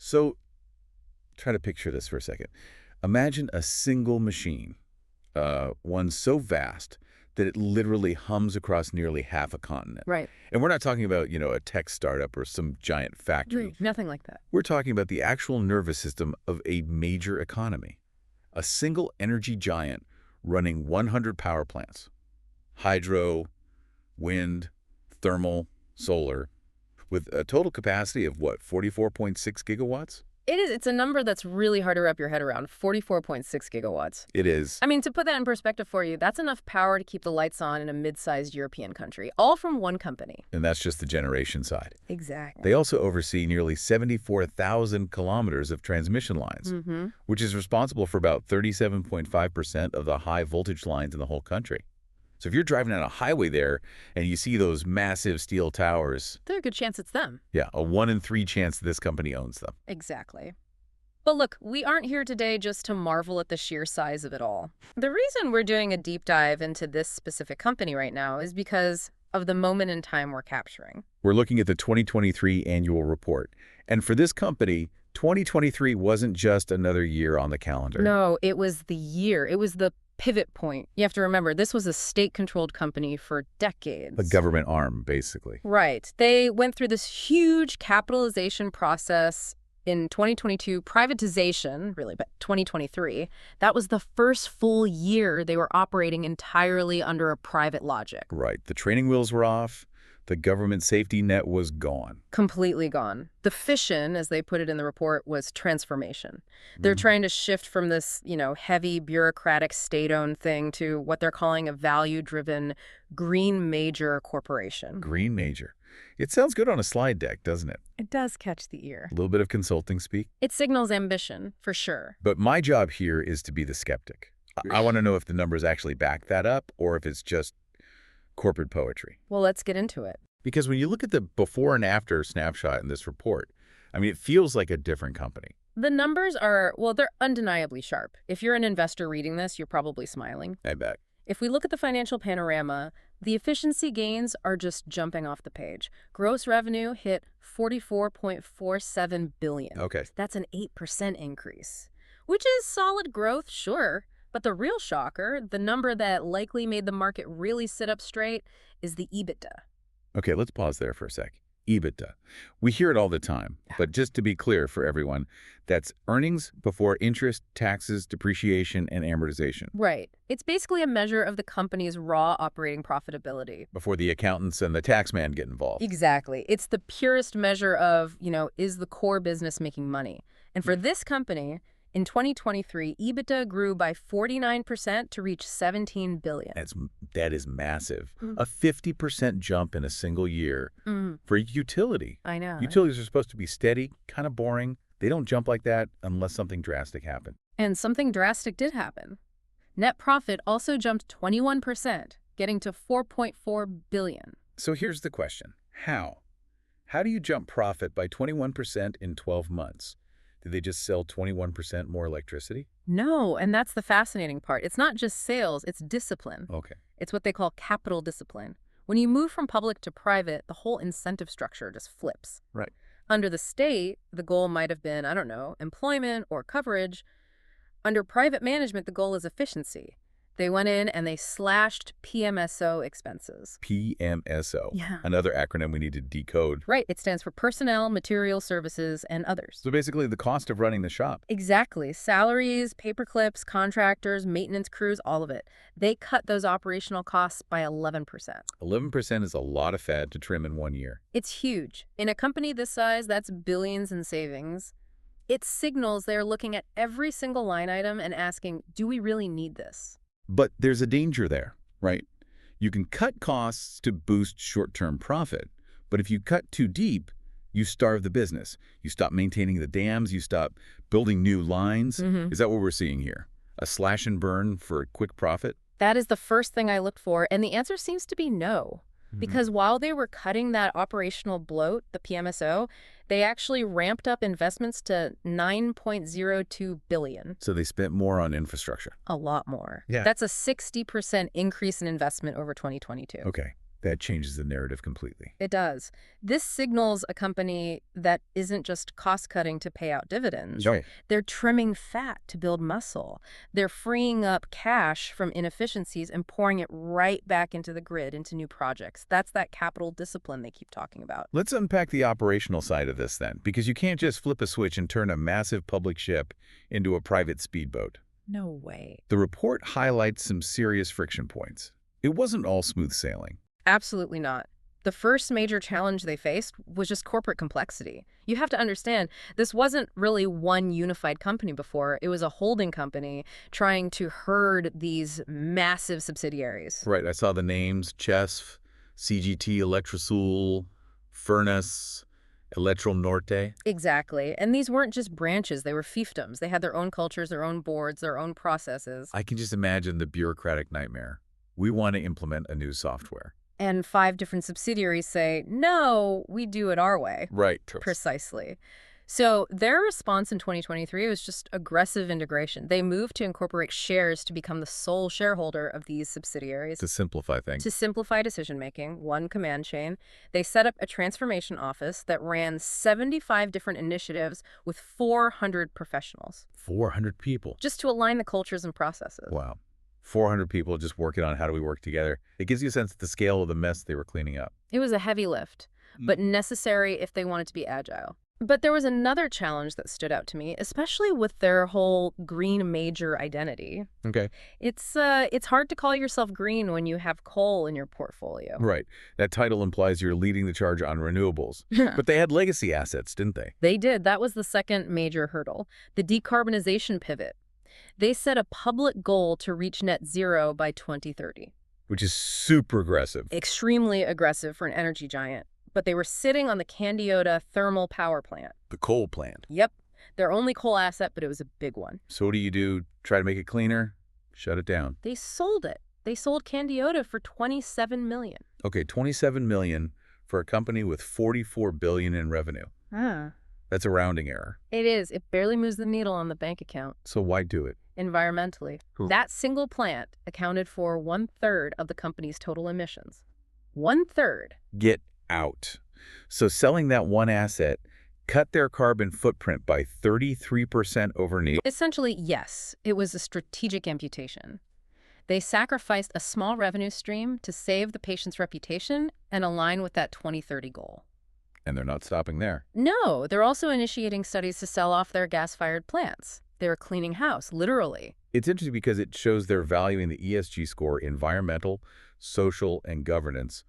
So try to picture this for a second. Imagine a single machine, one so vast that it literally hums across nearly half a continent. Right. And we're not talking about, a tech startup or some giant factory. Nothing like that. We're talking about the actual nervous system of a major economy. A single energy giant running 100 power plants. Hydro, wind, thermal, solar, with a total capacity of what, 44.6 gigawatts? It is. It's a number that's really hard to wrap your head around, 44.6 gigawatts. It is. I mean, to put that in perspective for you, that's enough power to keep the lights on in a mid-sized European country, all from one company. And that's just the generation side. Exactly. They also oversee nearly 74,000 kilometers of transmission lines, which is responsible for about 37.5% of the high voltage lines in the whole country. So if you're driving down a highway there and you see those massive steel towers, There's a good chance it's them. yeah, a 1 in 3 chance this company owns them. Exactly. But look, we aren't here today just to marvel at the sheer size of it all. The reason we're doing a deep dive into this specific company right now is because of the moment in time we're capturing. We're looking at the 2023 annual report. And for this company, 2023 wasn't just another year on the calendar. No, it was the year. It was the pivot point. You have to remember, this was a state-controlled company for decades. A government arm, basically. Right. They went through this huge capitalization process in 2022, privatization, really, but 2023. That was the first full year they were operating entirely under a private logic. Right. The training wheels were off. The government safety net was gone. Completely gone. The fission, as they put it in the report, was transformation. They're trying to shift from this, heavy bureaucratic state-owned thing to what they're calling a value-driven green major corporation. Green major. It sounds good on a slide deck, doesn't it? It does catch the ear. A little bit of consulting speak. It signals ambition, for sure. But my job here is to be the skeptic. I want to know if the numbers actually back that up or if it's just corporate poetry. Well, let's get into it. Because when you look at the before and after snapshot in this report, I mean, it feels like a different company. The numbers are, well, they're undeniably sharp. If you're an investor reading this, you're probably smiling. I bet. If we look at the financial panorama, the efficiency gains are just jumping off the page. Gross revenue hit $44.47 billion. Okay. That's an 8% increase, which is solid growth, sure. But the real shocker, the number that likely made the market really sit up straight, is the EBITDA. Okay, let's pause there for a sec. EBITDA. We hear it all the time, but just to be clear for everyone, that's earnings before interest, taxes, depreciation, and amortization. Right. It's basically a measure of the company's raw operating profitability. Before the accountants and the tax man get involved. Exactly. It's the purest measure of, is the core business making money? And for this company, in 2023, EBITDA grew by 49% to reach $17 billion. That is massive. A 50% jump in a single year for utility. I know. Utilities are supposed to be steady, kind of boring. They don't jump like that unless something drastic happened. And something drastic did happen. Net profit also jumped 21%, getting to $4.4 billion. So here's the question. How? How do you jump profit by 21% in 12 months? Did they just sell 21% more electricity? No, and that's the fascinating part. It's not just sales, it's discipline. Okay. It's what they call capital discipline. When you move from public to private, the whole incentive structure just flips. Right. Under the state, the goal might have been, employment or coverage. Under private management, the goal is efficiency. They went in and they slashed PMSO expenses. PMSO. Yeah. Another acronym we need to decode. Right. It stands for personnel, material services, and others. So basically the cost of running the shop. Exactly. Salaries, paper clips, contractors, maintenance crews, all of it. They cut those operational costs by 11%. 11% is a lot of fat to trim in 1 year. It's huge. In a company this size, that's billions in savings. It signals they're looking at every single line item and asking, do we really need this? But there's a danger there, right? You can cut costs to boost short-term profit, but if you cut too deep, you starve the business. You stop maintaining the dams, you stop building new lines. Is that what we're seeing here? A slash and burn for a quick profit? That is the first thing I looked for, and the answer seems to be no. Because while they were cutting that operational bloat, the PMSO, they actually ramped up investments to $9.02 billion. So they spent more on infrastructure. A lot more. Yeah. That's a 60% increase in investment over 2022. Okay. That changes the narrative completely. It does. This signals a company that isn't just cost-cutting to pay out dividends. Right. They're trimming fat to build muscle. They're freeing up cash from inefficiencies and pouring it right back into the grid, into new projects. That's that capital discipline they keep talking about. Let's unpack the operational side of this then, because you can't just flip a switch and turn a massive public ship into a private speedboat. No way. The report highlights some serious friction points. It wasn't all smooth sailing. Absolutely not. The first major challenge they faced was just corporate complexity. You have to understand, this wasn't really one unified company before. It was a holding company trying to herd these massive subsidiaries. Right, I saw the names, Chesf, CGT, Electrosul, Furnace, Electro Norte. Exactly. And these weren't just branches, they were fiefdoms. They had their own cultures, their own boards, their own processes. I can just imagine the bureaucratic nightmare. We want to implement a new software. And 5 different subsidiaries say, no, we do it our way. Right. Precisely. So their response in 2023 was just aggressive integration. They moved to incorporate shares to become the sole shareholder of these subsidiaries. To simplify things. To simplify decision-making, one command chain, they set up a transformation office that ran 75 different initiatives with 400 professionals. 400 people. Just to align the cultures and processes. Wow. 400 people just working on how do we work together. It gives you a sense of the scale of the mess they were cleaning up. It was a heavy lift, but necessary if they wanted to be agile. But there was another challenge that stood out to me, especially with their whole green major identity. Okay. It's hard to call yourself green when you have coal in your portfolio. Right. That title implies you're leading the charge on renewables. But they had legacy assets, didn't they? They did. That was the second major hurdle, the decarbonization pivot. They set a public goal to reach net zero by 2030. Which is super aggressive. Extremely aggressive for an energy giant. But they were sitting on the Candiota thermal power plant. The coal plant. Yep. Their only coal asset, but it was a big one. So what do? Try to make it cleaner? Shut it down. They sold it. They sold Candiota for $27 million. Okay, $27 million for a company with $44 billion in revenue. That's a rounding error. It is. It barely moves the needle on the bank account. So why do it? Environmentally. That single plant accounted for 1/3 of the company's total emissions. 1/3. Get out. So selling that one asset cut their carbon footprint by 33% overnight. Essentially, yes, it was a strategic amputation. They sacrificed a small revenue stream to save the patient's reputation and align with that 2030 goal. And they're not stopping there. No, they're also initiating studies to sell off their gas-fired plants. They're cleaning house, literally. It's interesting because it shows they're valuing the ESG score, environmental, social, and governance,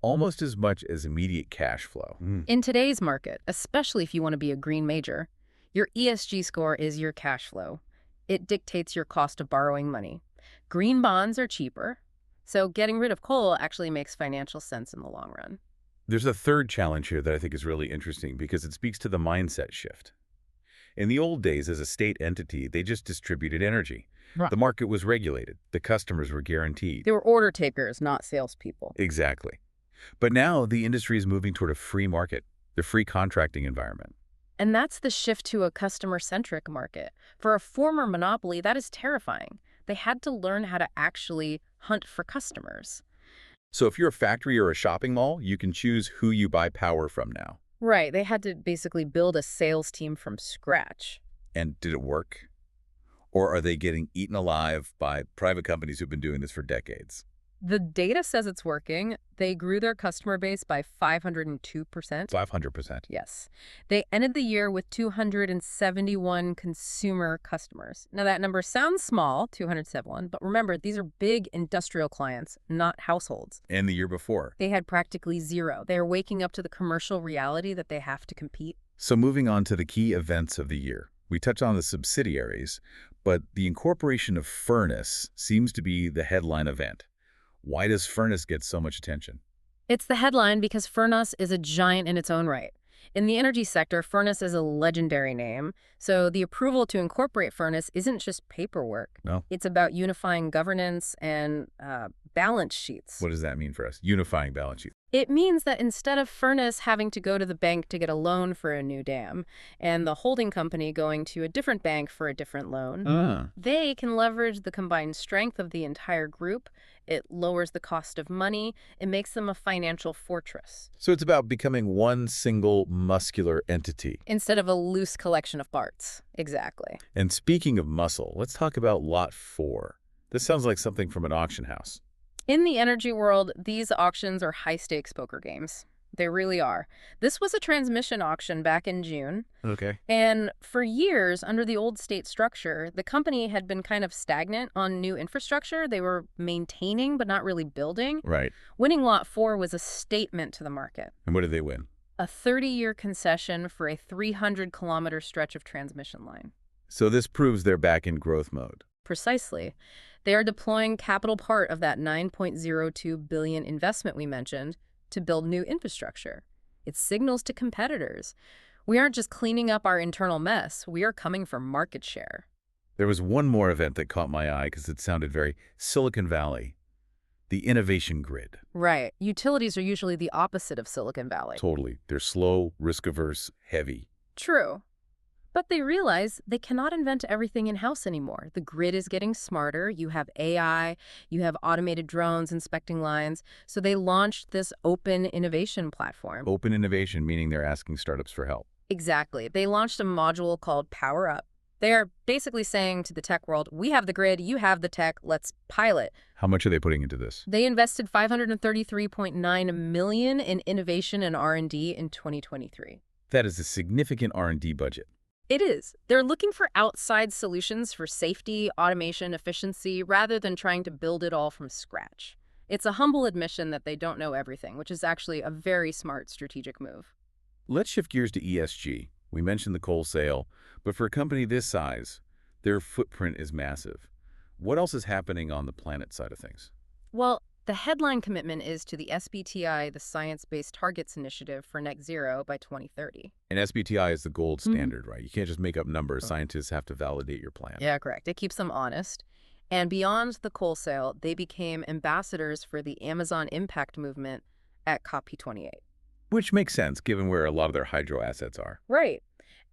almost as much as immediate cash flow. In today's market, especially if you want to be a green major, your ESG score is your cash flow. It dictates your cost of borrowing money. Green bonds are cheaper, so getting rid of coal actually makes financial sense in the long run. There's a third challenge here that I think is really interesting because it speaks to the mindset shift. In the old days, as a state entity, they just distributed energy. Right. The market was regulated. The customers were guaranteed. They were order takers, not salespeople. Exactly. But now the industry is moving toward a free market, the free contracting environment. And that's the shift to a customer-centric market. For a former monopoly, that is terrifying. They had to learn how to actually hunt for customers. So if you're a factory or a shopping mall, you can choose who you buy power from now. Right. They had to basically build a sales team from scratch. And did it work? Or are they getting eaten alive by private companies who've been doing this for decades? The data says it's working. They grew their customer base by 502%. 500%. Yes. They ended the year with 271 consumer customers. Now, that number sounds small, 271, but remember, these are big industrial clients, not households. And the year before. They had practically zero. They are waking up to the commercial reality that they have to compete. So moving on to the key events of the year. We touched on the subsidiaries, but the incorporation of Furnace seems to be the headline event. Why does Furnace get so much attention? It's the headline because Furnace is a giant in its own right. In the energy sector, Furnace is a legendary name, so the approval to incorporate Furnace isn't just paperwork. No. It's about unifying governance and balance sheets. What does that mean for us? Unifying balance sheets. It means that instead of Furnace having to go to the bank to get a loan for a new dam, and the holding company going to a different bank for a different loan, Ah. they can leverage the combined strength of the entire group. It lowers the cost of money. It makes them a financial fortress So it's about becoming one single muscular entity. instead of a loose collection of parts. Exactly. And speaking of muscle, let's talk about Lot 4. This sounds like something from an auction house. In the energy world, these auctions are high-stakes poker games. They really are. This was a transmission auction back in June. Okay. And for years, under the old state structure, the company had been kind of stagnant on new infrastructure. They were maintaining, but not really building. Right. Winning Lot 4 was a statement to the market. And what did they win? A 30-year concession for a 300-kilometer stretch of transmission line. So this proves they're back in growth mode. Precisely. They are deploying capital part of that $9.02 billion investment we mentioned to build new infrastructure. It signals to competitors. We aren't just cleaning up our internal mess. We are coming for market share. There was one more event that caught my eye because it sounded very Silicon Valley. The innovation grid. Right. Utilities are usually the opposite of Silicon Valley. Totally. They're slow, risk-averse, heavy. True. But they realize they cannot invent everything in-house anymore. The grid is getting smarter. You have AI, you have automated drones inspecting lines. So they launched this open innovation platform. Open innovation, meaning they're asking startups for help. Exactly. They launched a module called Power Up. They are basically saying to the tech world, we have the grid, you have the tech, let's pilot. How much are they putting into this? They invested $533.9 million in innovation and R&D in 2023. That is a significant R&D budget. It is. They're looking for outside solutions for safety, automation, efficiency, rather than trying to build it all from scratch. It's a humble admission that they don't know everything, which is actually a very smart strategic move. Let's shift gears to ESG. We mentioned the coal sale, but for a company this size, their footprint is massive. What else is happening on the planet side of things? Well, the headline commitment is to the SBTI, the Science-Based Targets Initiative for Net Zero by 2030. And SBTI is the gold standard, right? You can't just make up numbers. Scientists have to validate your plan. Yeah, correct. It keeps them honest. And beyond the coal sale, they became ambassadors for the Amazon Impact Movement at COP28. Which makes sense, given where a lot of their hydro assets are. Right.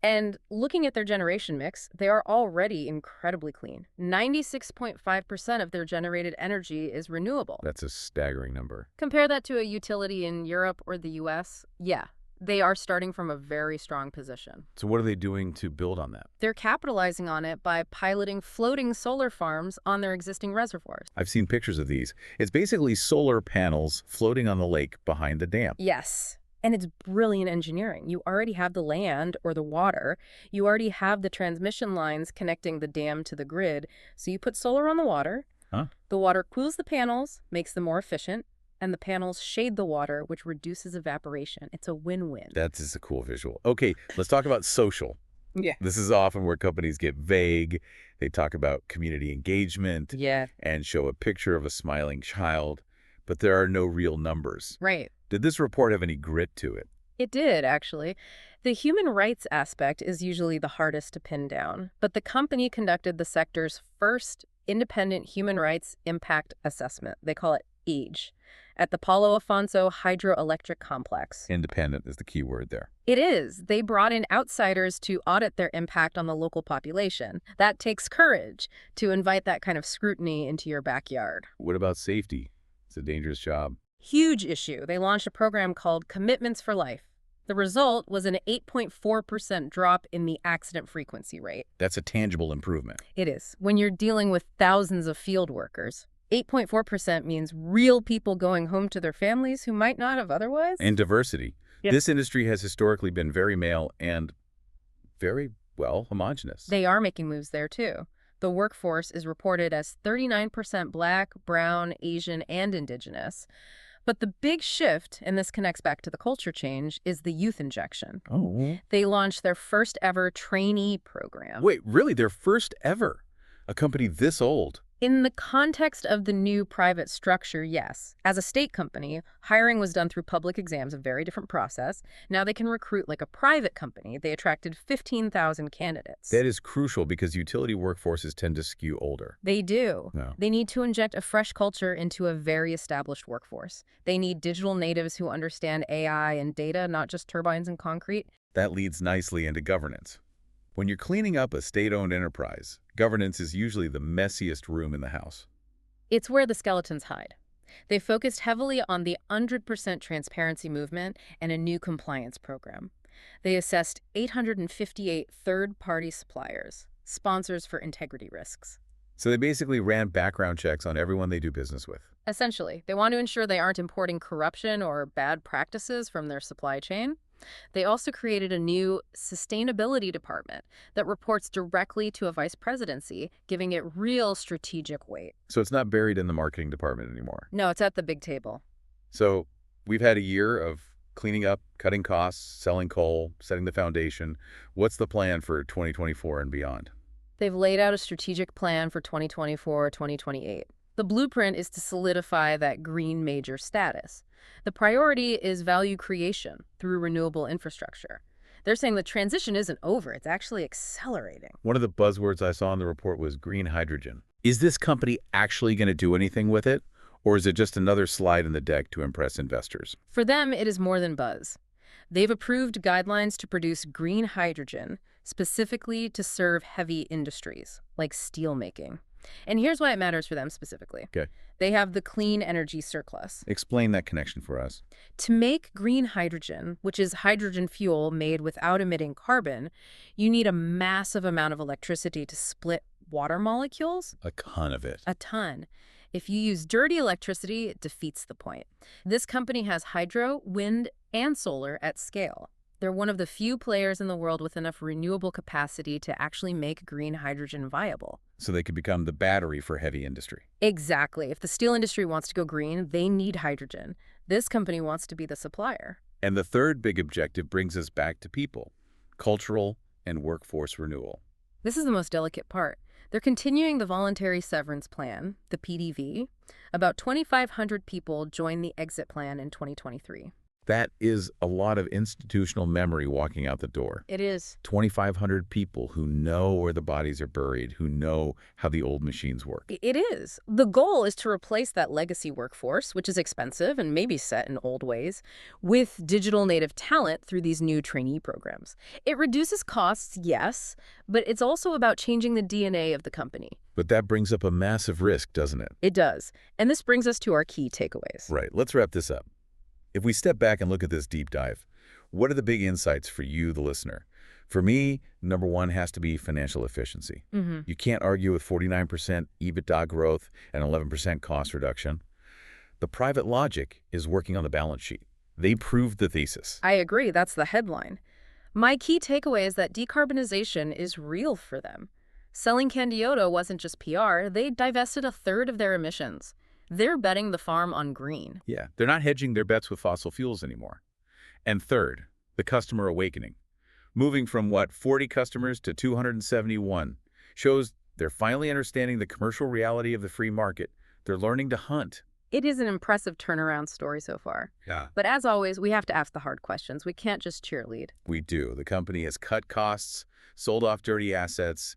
And looking at their generation mix, they are already incredibly clean. 96.5% of their generated energy is renewable. That's a staggering number. Compare that to a utility in Europe or the US. Yeah, they are starting from a very strong position. So what are they doing to build on that? They're capitalizing on it by piloting floating solar farms on their existing reservoirs. I've seen pictures of these. It's basically solar panels floating on the lake behind the dam. Yes. And it's brilliant engineering. You already have the land or the water. You already have the transmission lines connecting the dam to the grid. So you put solar on the water. Huh? The water cools the panels, makes them more efficient, and the panels shade the water, which reduces evaporation. It's a win-win. That is a cool visual. Okay, let's talk about social. Yeah. This is often where companies get vague. They talk about community engagement Yeah. and show a picture of a smiling child, but there are no real numbers. Right. Did this report have any grit to it? It did, actually. The human rights aspect is usually the hardest to pin down, but the company conducted the sector's first independent human rights impact assessment. They call it EAGE, at the Palo Afonso Hydroelectric Complex. Independent is the key word there. It is. They brought in outsiders to audit their impact on the local population. That takes courage to invite that kind of scrutiny into your backyard. What about safety? It's a dangerous job. Huge issue. They launched a program called Commitments for Life. The result was an 8.4% drop in the accident frequency rate. That's a tangible improvement. It is. When you're dealing with thousands of field workers, 8.4% means real people going home to their families who might not have otherwise. And diversity. Yep. This industry has historically been very male and very, well, homogenous. They are making moves there, too. The workforce is reported as 39% Black, Brown, Asian, and Indigenous. But the big shift, and this connects back to the culture change, is the youth injection. Oh. They launched their first ever trainee program. Wait, really? Their first ever? A company this old? In the context of the new private structure, yes. As a state company, hiring was done through public exams, a very different process. Now they can recruit like a private company. They attracted 15,000 candidates. That is crucial because utility workforces tend to skew older. They do. No. They need to inject a fresh culture into a very established workforce. They need digital natives who understand AI and data, not just turbines and concrete. That leads nicely into governance. When you're cleaning up a state-owned enterprise, governance is usually the messiest room in the house. It's where the skeletons hide. They focused heavily on the 100% transparency movement and a new compliance program. They assessed 858 third-party suppliers, sponsors for integrity risks. So they basically ran background checks on everyone they do business with. Essentially, they want to ensure they aren't importing corruption or bad practices from their supply chain. They also created a new sustainability department that reports directly to a vice presidency, giving it real strategic weight. So it's not buried in the marketing department anymore. No, it's at the big table. So we've had a year of cleaning up, cutting costs, selling coal, setting the foundation. What's the plan for 2024 and beyond? They've laid out a strategic plan for 2024-2028. The blueprint is to solidify that green major status. The priority is value creation through renewable infrastructure. They're saying the transition isn't over, it's actually accelerating. One of the buzzwords I saw in the report was green hydrogen. Is this company actually going to do anything with it? Or is it just another slide in the deck to impress investors? For them, it is more than buzz. They've approved guidelines to produce green hydrogen, specifically to serve heavy industries, like steelmaking. And here's why it matters for them specifically. Okay. They have the clean energy surplus. Explain that connection for us. To make green hydrogen, which is hydrogen fuel made without emitting carbon, you need a massive amount of electricity to split water molecules. A ton of it. A ton. If you use dirty electricity, it defeats the point. This company has hydro, wind, and solar at scale. They're one of the few players in the world with enough renewable capacity to actually make green hydrogen viable. So they could become the battery for heavy industry. Exactly. If the steel industry wants to go green, they need hydrogen. This company wants to be the supplier. And the third big objective brings us back to people, cultural and workforce renewal. This is the most delicate part. They're continuing the voluntary severance plan, the PDV. About 2,500 people joined the exit plan in 2023. That is a lot of institutional memory walking out the door. It is. 2,500 people who know where the bodies are buried, who know how the old machines work. It is. The goal is to replace that legacy workforce, which is expensive and maybe set in old ways, with digital native talent through these new trainee programs. It reduces costs, yes, but it's also about changing the DNA of the company. But that brings up a massive risk, doesn't it? It does. And this brings us to our key takeaways. Right. Let's wrap this up. If we step back and look at this deep dive, what are the big insights for you, the listener? For me, number one has to be financial efficiency. You can't argue with 49% EBITDA growth and 11% cost reduction. The private logic is working on the balance sheet. They proved the thesis. I agree. That's the headline. My key takeaway is that decarbonization is real for them. Selling Candiota wasn't just PR. They divested a third of their emissions. They're betting the farm on green. Yeah, they're not hedging their bets with fossil fuels anymore. And third, the customer awakening. Moving from, 40 customers to 271 shows they're finally understanding the commercial reality of the free market. They're learning to hunt. It is an impressive turnaround story so far. Yeah. But as always, we have to ask the hard questions. We can't just cheerlead. We do. The company has cut costs, sold off dirty assets.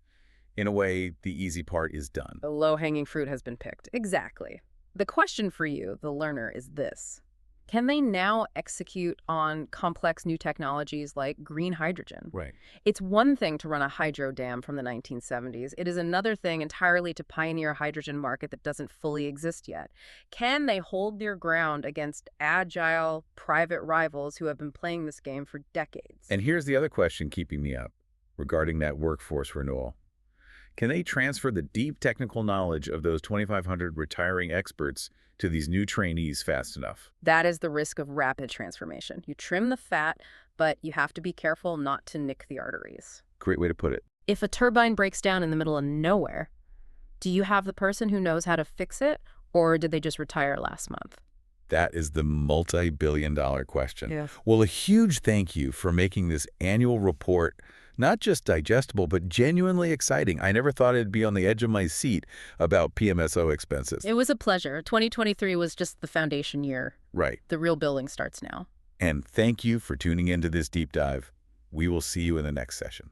In a way, the easy part is done. The low-hanging fruit has been picked. Exactly. The question for you, the learner, is this. Can they now execute on complex new technologies like green hydrogen? Right. It's one thing to run a hydro dam from the 1970s. It is another thing entirely to pioneer a hydrogen market that doesn't fully exist yet. Can they hold their ground against agile, private rivals who have been playing this game for decades? And here's the other question keeping me up regarding that workforce renewal. Can they transfer the deep technical knowledge of those 2,500 retiring experts to these new trainees fast enough? That is the risk of rapid transformation. You trim the fat, but you have to be careful not to nick the arteries. Great way to put it. If a turbine breaks down in the middle of nowhere, do you have the person who knows how to fix it, or did they just retire last month? That is the multi-billion-dollar question. Yes. Well, a huge thank you for making this annual report Not just digestible, but genuinely exciting. I never thought I'd be on the edge of my seat about PMSO expenses. It was a pleasure. 2023 was just the foundation year. Right. The real building starts now. And thank you for tuning into this deep dive. We will see you in the next session.